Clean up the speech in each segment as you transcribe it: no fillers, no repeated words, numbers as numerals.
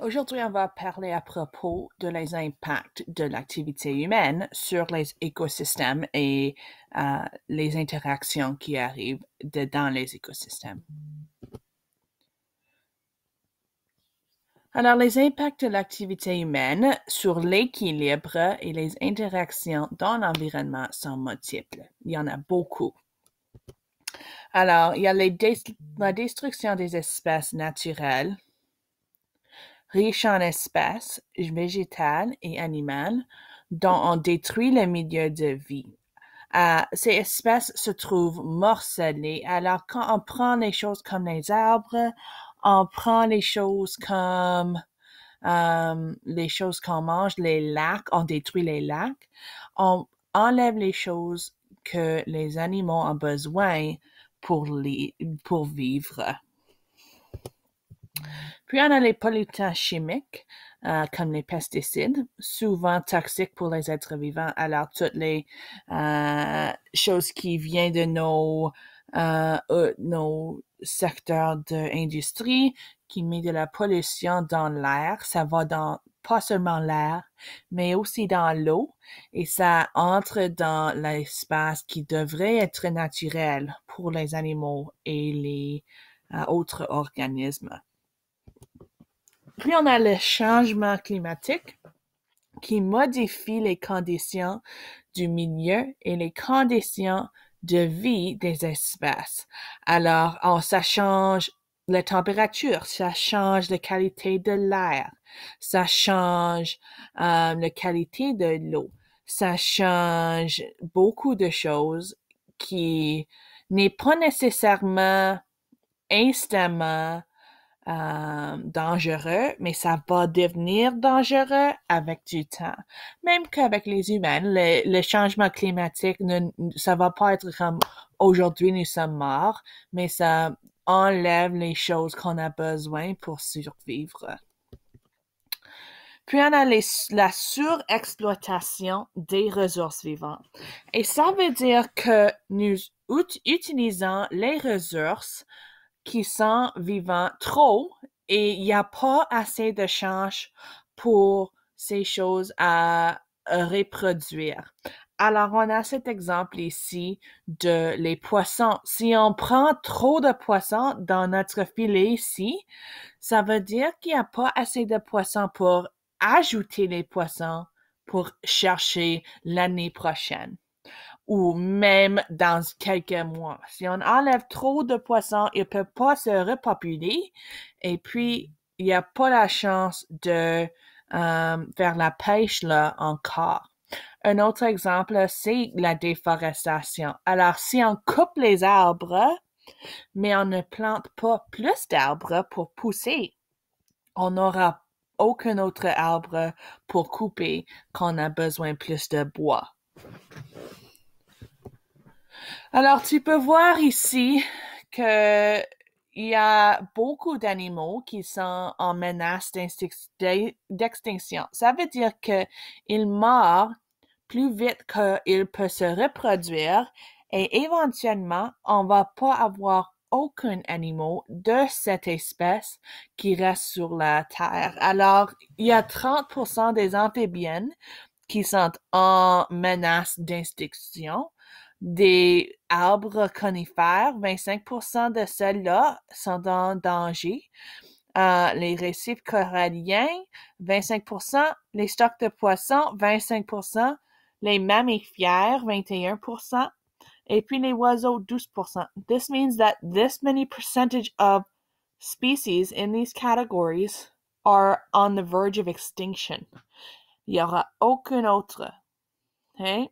Aujourd'hui, on va parler à propos de les impacts de l'activité humaine sur les écosystèmes et les interactions qui arrivent dans les écosystèmes. Alors, les impacts de l'activité humaine sur l'équilibre et les interactions dans l'environnement sont multiples. Il y en a beaucoup. Alors, il y a la destruction des espèces naturelles, riches en espèces végétales et animales, dont on détruit le milieu de vie. Ces espèces se trouvent morcelées. Alors, quand on prend les choses comme les arbres, on prend les choses comme les choses qu'on mange, les lacs, on détruit les lacs, on enlève les choses que les animaux ont besoin pour vivre. Puis on a les pollutants chimiques, comme les pesticides, souvent toxiques pour les êtres vivants. Alors, toutes les choses qui viennent de nos secteurs d'industrie, qui mettent de la pollution dans l'air, ça va dans pas seulement l'air, mais aussi dans l'eau, et ça entre dans l'espace qui devrait être naturel pour les animaux et les autres organismes. Puis on a le changement climatique qui modifie les conditions du milieu et les conditions de vie des espèces. Alors, ça change la température, ça change la qualité de l'air, ça change la qualité de l'eau, ça change beaucoup de choses qui n'est pas nécessairement instamment dangereux, mais ça va devenir dangereux avec du temps. Même qu'avec les humains, le changement climatique, ça va pas être comme aujourd'hui nous sommes morts, mais ça enlève les choses qu'on a besoin pour survivre. Puis on a la surexploitation des ressources vivantes. Et ça veut dire que nous utilisons les ressources qui sont vivants trop et il n'y a pas assez de chances pour ces choses à reproduire. Alors, on a cet exemple ici de les poissons. Si on prend trop de poissons dans notre filet ici, ça veut dire qu'il n'y a pas assez de poissons pour ajouter les poissons pour chercher l'année prochaine ou même dans quelques mois. Si on enlève trop de poissons, ils ne peuvent pas se repopuler et puis il n'y a pas la chance de faire la pêche là encore. Un autre exemple, c'est la déforestation. Alors, si on coupe les arbres, mais on ne plante pas plus d'arbres pour pousser, on n'aura aucun autre arbre pour couper quand on a besoin plus de bois. Alors, tu peux voir ici que il y a beaucoup d'animaux qui sont en menace d'extinction. Ça veut dire qu'ils meurent plus vite qu'ils peuvent se reproduire et éventuellement, on va pas avoir aucun animal de cette espèce qui reste sur la Terre. Alors, il y a 30% des amphibiennes qui sont en menace d'extinction. Des arbres conifères, 25% de ceux-là sont en danger. Les récifs coralliens, 25%, les stocks de poissons, 25%, les mammifères, 21%, et puis les oiseaux, 12%. This means that this many percentage of species in these categories are on the verge of extinction. Il n'y aura aucun autre. Hein?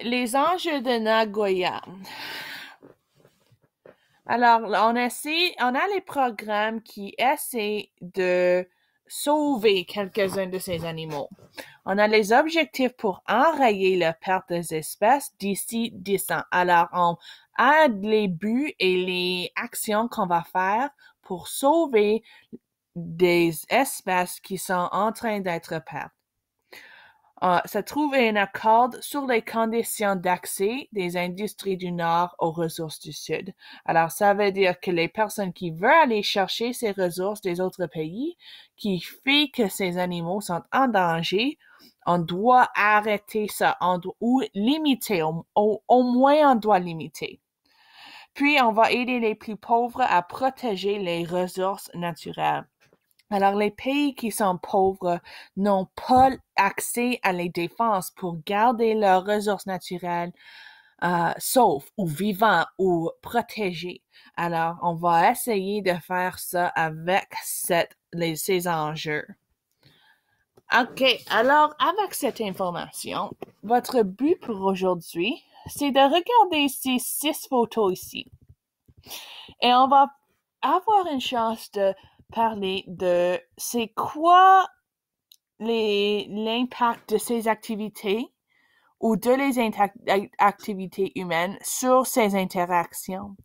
Les enjeux de Nagoya. Alors, on a les programmes qui essaient de sauver quelques-uns de ces animaux. On a les objectifs pour enrayer la perte des espèces d'ici 10 ans. Alors, on a les buts et les actions qu'on va faire pour sauver des espèces qui sont en train d'être perdues. Ça trouve un accord sur les conditions d'accès des industries du Nord aux ressources du Sud. Alors, ça veut dire que les personnes qui veulent aller chercher ces ressources des autres pays, qui fait que ces animaux sont en danger, on doit arrêter ça, ou limiter, au moins on doit limiter. Puis, on va aider les plus pauvres à protéger les ressources naturelles. Alors, les pays qui sont pauvres n'ont pas accès à les défenses pour garder leurs ressources naturelles sauf ou vivant ou protégées. Alors, on va essayer de faire ça avec ces enjeux. OK, alors avec cette information, votre but pour aujourd'hui, c'est de regarder ces 6 photos ici. Et on va avoir une chance de parler de c'est quoi l'impact de ces activités ou de les activités humaines sur ces interactions.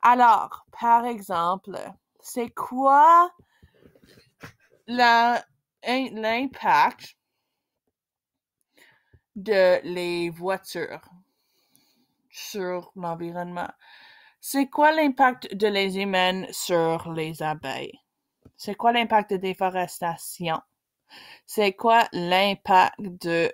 Alors, par exemple, c'est quoi l'impact de les voitures sur l'environnement? C'est quoi l'impact de les humains sur les abeilles? C'est quoi l'impact de déforestation? C'est quoi l'impact de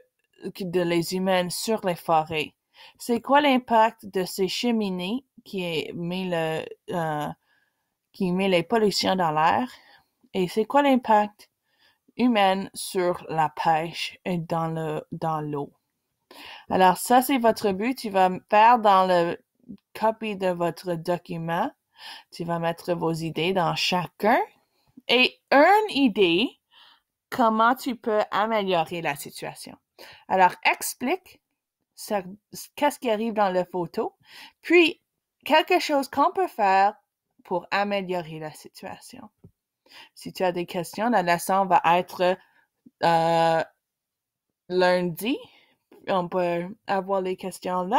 les humains sur les forêts? C'est quoi l'impact de ces cheminées qui met les pollutions dans l'air? Et c'est quoi l'impact humain sur la pêche et dans l'eau? Alors ça, c'est votre but. Tu vas faire dans le copie de votre document. Tu vas mettre vos idées dans chacun. Et une idée, comment tu peux améliorer la situation. Alors, explique qu'est-ce qui arrive dans la photo, puis quelque chose qu'on peut faire pour améliorer la situation. Si tu as des questions, la leçon va être lundi. On peut avoir les questions là.